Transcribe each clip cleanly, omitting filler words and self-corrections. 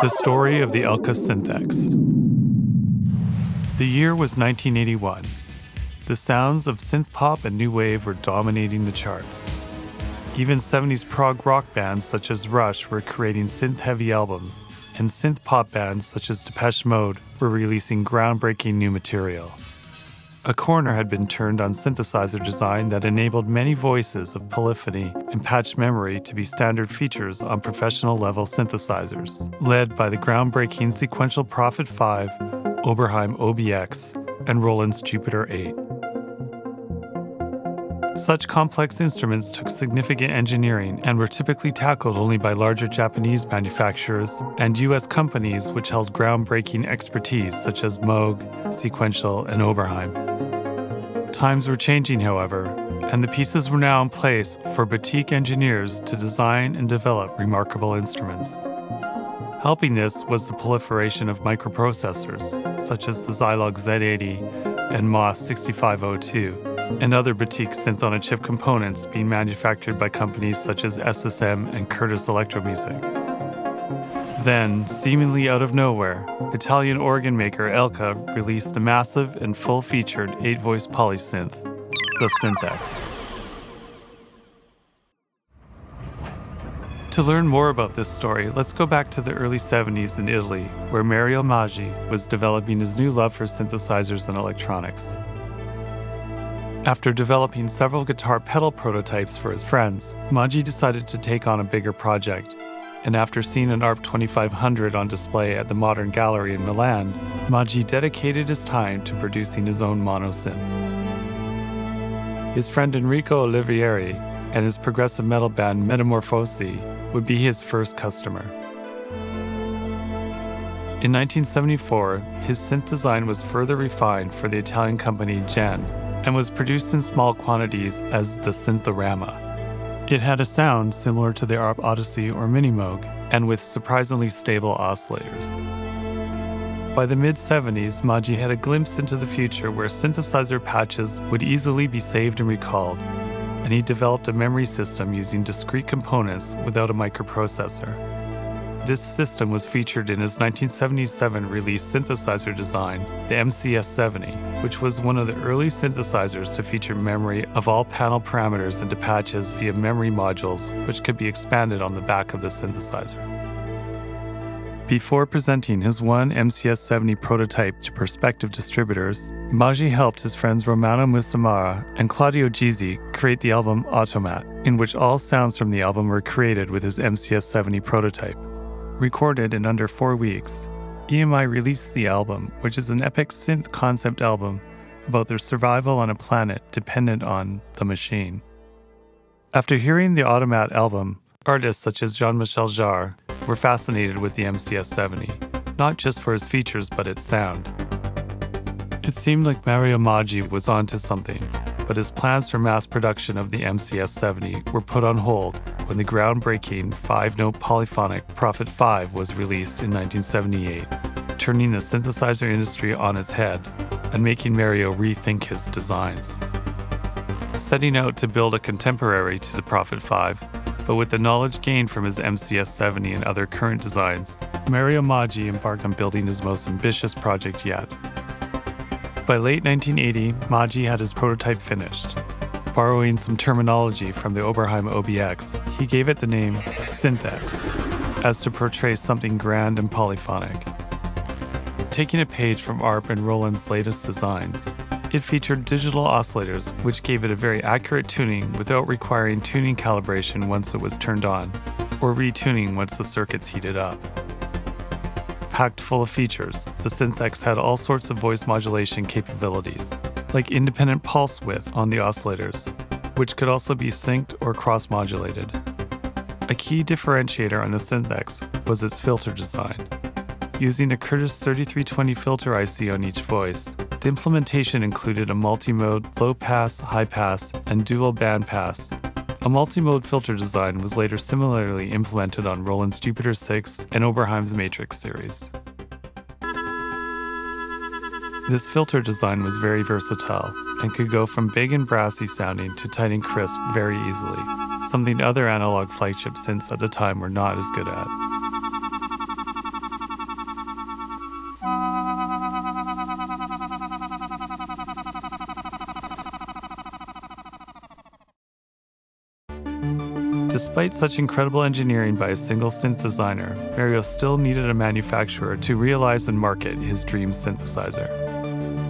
The story of the Elka Synthex. The year was 1981. The sounds of synth pop and new wave were dominating the charts. Even 70s prog rock bands such as Rush were creating synth-heavy albums, and synth pop bands such as Depeche Mode were releasing groundbreaking new material. A corner had been turned on synthesizer design that enabled many voices of polyphony and patched memory to be standard features on professional-level synthesizers, led by the groundbreaking sequential Prophet 5, Oberheim OBX, and Roland's Jupiter 8. Such complex instruments took significant engineering and were typically tackled only by larger Japanese manufacturers and US companies which held groundbreaking expertise such as Moog, Sequential, and Oberheim. Times were changing, however, and the pieces were now in place for boutique engineers to design and develop remarkable instruments. Helping this was the proliferation of microprocessors, such as the Zilog Z80 and MOS 6502, and other boutique synth-on-a-chip components being manufactured by companies such as SSM and Curtis Electromusic. Then, seemingly out of nowhere, Italian organ maker Elka released the massive and full-featured 8-voice polysynth, the Synthex. To learn more about this story, let's go back to the early 70s in Italy, where Mario Maggi was developing his new love for synthesizers and electronics. After developing several guitar pedal prototypes for his friends, Maji decided to take on a bigger project, and after seeing an ARP 2500 on display at the Modern Gallery in Milan, Maji dedicated his time to producing his own monosynth. His friend Enrico Olivieri and his progressive metal band Metamorphosi would be his first customer. In 1974, his synth design was further refined for the Italian company Gen, and was produced in small quantities as the Synthorama. It had a sound similar to the ARP Odyssey or Minimoog, and with surprisingly stable oscillators. By the mid-70s, Maji had a glimpse into the future where synthesizer patches would easily be saved and recalled, and he developed a memory system using discrete components without a microprocessor. This system was featured in his 1977 released synthesizer design, the MCS-70, which was one of the early synthesizers to feature memory of all panel parameters into patches via memory modules, which could be expanded on the back of the synthesizer. Before presenting his one MCS-70 prototype to prospective distributors, Maji helped his friends Romano Mustamara and Claudio Gizzi create the album Automat, in which all sounds from the album were created with his MCS-70 prototype. Recorded in under 4 weeks, EMI released the album, which is an epic synth concept album about their survival on a planet dependent on the machine. After hearing the Automat album, artists such as Jean-Michel Jarre were fascinated with the MCS-70, not just for its features but its sound. It seemed like Mario Maggi was onto something, but his plans for mass production of the MCS-70 were put on hold when the groundbreaking 5-note polyphonic Prophet 5 was released in 1978, turning the synthesizer industry on its head and making Mario rethink his designs. Setting out to build a contemporary to the Prophet 5, but with the knowledge gained from his MCS-70 and other current designs, Mario Maggi embarked on building his most ambitious project yet. By late 1980, Maji had his prototype finished. Borrowing some terminology from the Oberheim OBX, he gave it the name Synthex, as to portray something grand and polyphonic. Taking a page from ARP and Roland's latest designs, it featured digital oscillators which gave it a very accurate tuning without requiring tuning calibration once it was turned on, or retuning once the circuits heated up. Packed full of features, the Synthex had all sorts of voice modulation capabilities, like independent pulse width on the oscillators, which could also be synced or cross-modulated. A key differentiator on the Synthex was its filter design. Using a Curtis 3320 filter IC on each voice, the implementation included a multi-mode low-pass, high-pass, and dual bandpass. A multi-mode filter design was later similarly implemented on Roland's Jupiter 6 and Oberheim's Matrix series. This filter design was very versatile and could go from big and brassy sounding to tight and crisp very easily, something other analog flagship synths at the time were not as good at. Despite such incredible engineering by a single synth designer, Mario still needed a manufacturer to realize and market his dream synthesizer.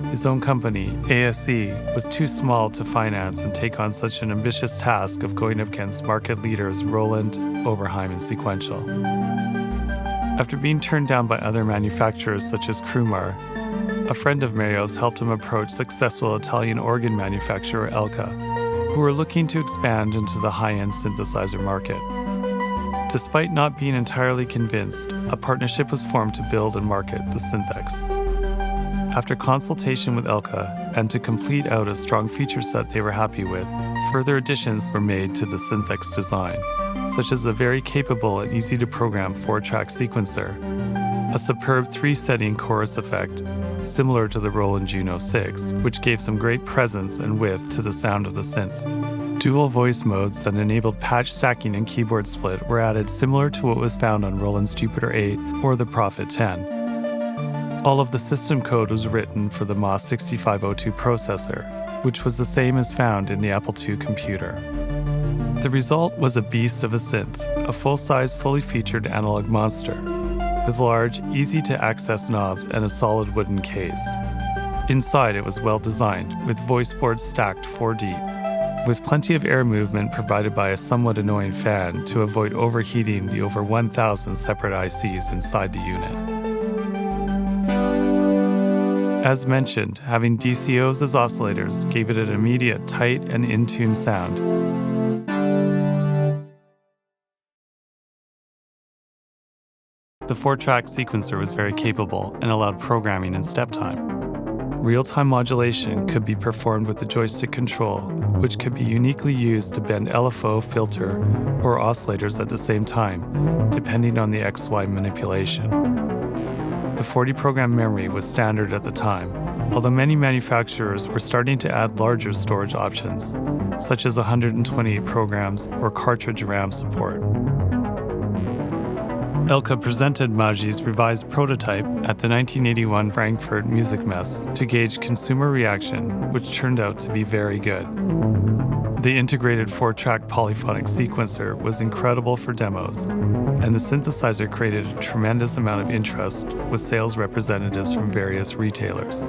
His own company, ASE, was too small to finance and take on such an ambitious task of going up against market leaders Roland, Oberheim, and Sequential. After being turned down by other manufacturers such as Krumar, a friend of Mario's helped him approach successful Italian organ manufacturer Elka, who were looking to expand into the high-end synthesizer market. Despite not being entirely convinced, a partnership was formed to build and market the Synthex. After consultation with Elka, and to complete out a strong feature set they were happy with, further additions were made to the Synthex design, such as a very capable and easy-to-program 4-track sequencer, a superb 3-setting chorus effect, similar to the Roland Juno 6, which gave some great presence and width to the sound of the synth. Dual voice modes that enabled patch stacking and keyboard split were added, similar to what was found on Roland's Jupiter 8 or the Prophet 10. All of the system code was written for the MOS 6502 processor, which was the same as found in the Apple II computer. The result was a beast of a synth, a full-size, fully featured analog monster, with large, easy-to-access knobs and a solid wooden case. Inside, it was well-designed, with voice boards stacked 4 deep, with plenty of air movement provided by a somewhat annoying fan to avoid overheating the over 1,000 separate ICs inside the unit. As mentioned, having DCOs as oscillators gave it an immediate tight and in-tune sound. The 4-track sequencer was very capable and allowed programming in step time. Real-time modulation could be performed with the joystick control, which could be uniquely used to bend LFO, filter, or oscillators at the same time, depending on the XY manipulation. The 40 program memory was standard at the time, although many manufacturers were starting to add larger storage options, such as 128 programs or cartridge RAM support. Elka presented Maji's revised prototype at the 1981 Frankfurt Music Messe to gauge consumer reaction, which turned out to be very good. The integrated 4-track polyphonic sequencer was incredible for demos, and the synthesizer created a tremendous amount of interest with sales representatives from various retailers.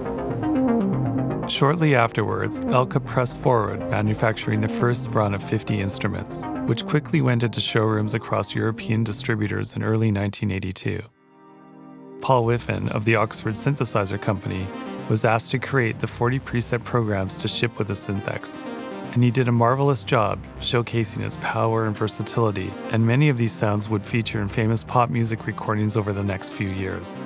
Shortly afterwards, Elka pressed forward manufacturing the first run of 50 instruments, which quickly went into showrooms across European distributors in early 1982. Paul Whiffen of the Oxford Synthesizer Company was asked to create the 40 preset programs to ship with the Synthex, and he did a marvelous job showcasing its power and versatility, and many of these sounds would feature in famous pop music recordings over the next few years.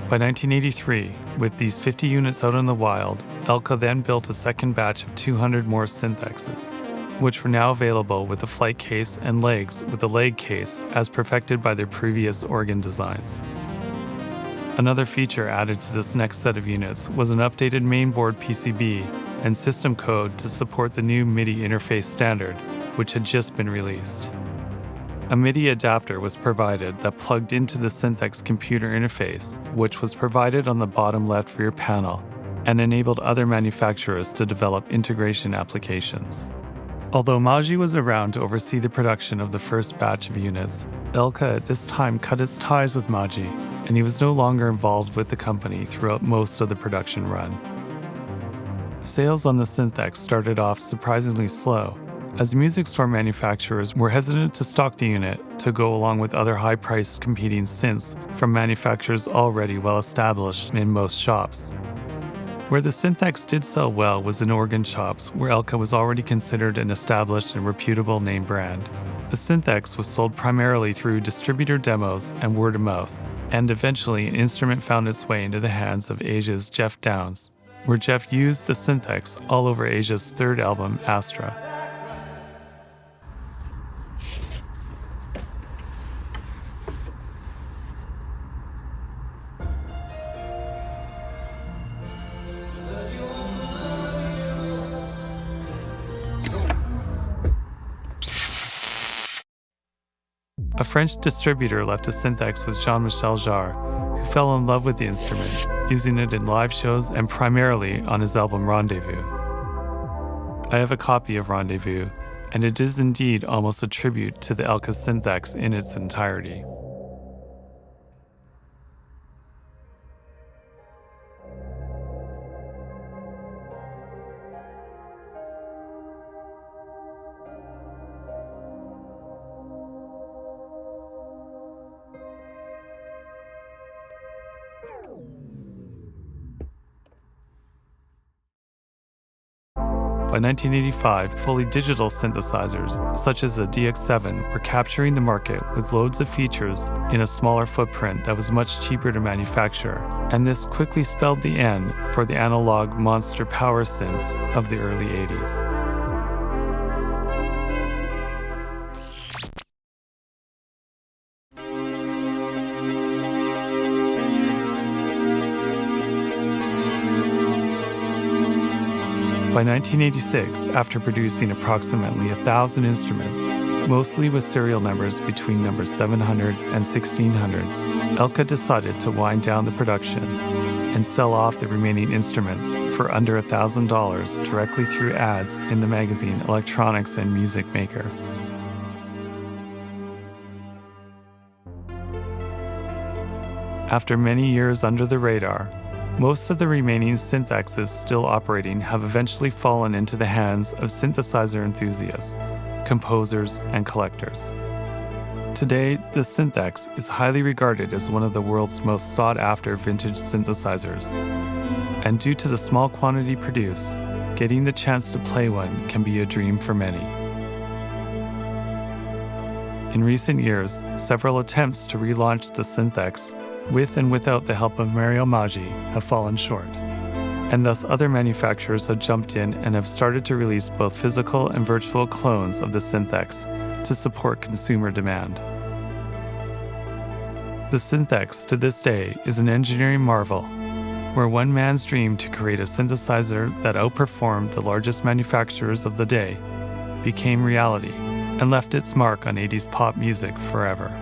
By 1983, with these 50 units out in the wild, Elka then built a second batch of 200 more Synthexes, which were now available with a flight case and legs with a leg case as perfected by their previous organ designs. Another feature added to this next set of units was an updated mainboard PCB and system code to support the new MIDI interface standard, which had just been released. A MIDI adapter was provided that plugged into the Synthex computer interface, which was provided on the bottom left rear panel, and enabled other manufacturers to develop integration applications. Although Maji was around to oversee the production of the first batch of units, Elka at this time cut its ties with Maji, and he was no longer involved with the company throughout most of the production run. Sales on the Synthex started off surprisingly slow, as music store manufacturers were hesitant to stock the unit to go along with other high-priced competing synths from manufacturers already well established in most shops. Where the Synthex did sell well was in organ shops, where Elka was already considered an established and reputable name brand. The Synthex was sold primarily through distributor demos and word of mouth, and eventually an instrument found its way into the hands of Asia's Jeff Downes, where Jeff used the Synthex all over Asia's third album, Astra. A French distributor left a Synthex with Jean-Michel Jarre, who fell in love with the instrument, using it in live shows and primarily on his album Rendezvous. I have a copy of Rendezvous, and it is indeed almost a tribute to the Elka Synthex in its entirety. By 1985, fully digital synthesizers, such as the DX7, were capturing the market with loads of features in a smaller footprint that was much cheaper to manufacture, and this quickly spelled the end for the analog monster power synths of the early 80s. By 1986, after producing approximately 1,000 instruments, mostly with serial numbers between numbers 700 and 1600, Elka decided to wind down the production and sell off the remaining instruments for under $1,000 directly through ads in the magazine Electronics and Music Maker. After many years under the radar, most of the remaining Synthexes still operating have eventually fallen into the hands of synthesizer enthusiasts, composers, and collectors. Today, the Synthex is highly regarded as one of the world's most sought-after vintage synthesizers, and due to the small quantity produced, getting the chance to play one can be a dream for many. In recent years, several attempts to relaunch the Synthex with and without the help of Mario Maggi, have fallen short, and thus other manufacturers have jumped in and have started to release both physical and virtual clones of the Synthex to support consumer demand. The Synthex, to this day, is an engineering marvel, where one man's dream to create a synthesizer that outperformed the largest manufacturers of the day became reality and left its mark on 80s pop music forever.